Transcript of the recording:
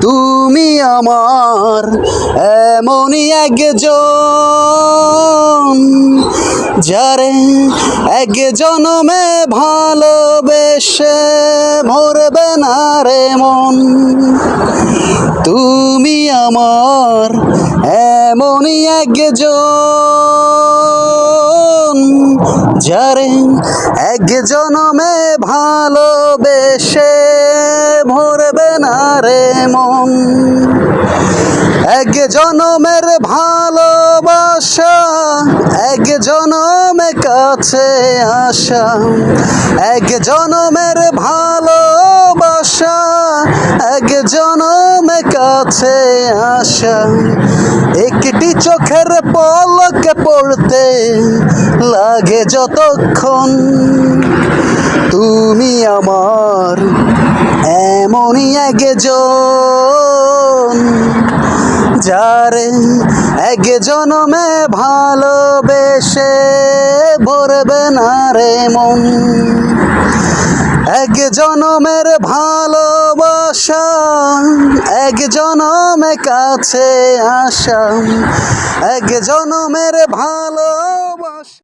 তুমি আমার এমনই একজন, যারে এক জনমে ভালোবেসে ভরবে না রে মন। তুমি আমার এমনই একজন, যারে এক জনমে ভালোবেসে ভরবে না রে মন। এক জনমের ভালোবাসা, এক জনমে কাছে আসা, এক জনমের ভালোবাসা, এক জনমে কাছে আসা। একটি চোখের পলকে পড়তে লাগে যতক্ষণ। তুমি আমার এমনই একজন, যারে এক জনমে ভালোবেসে ভরবে না রে মন। এক জনমের ভালোবাসা, এক জনমে কাছে আসা, এক জনমের ভালোবাসা।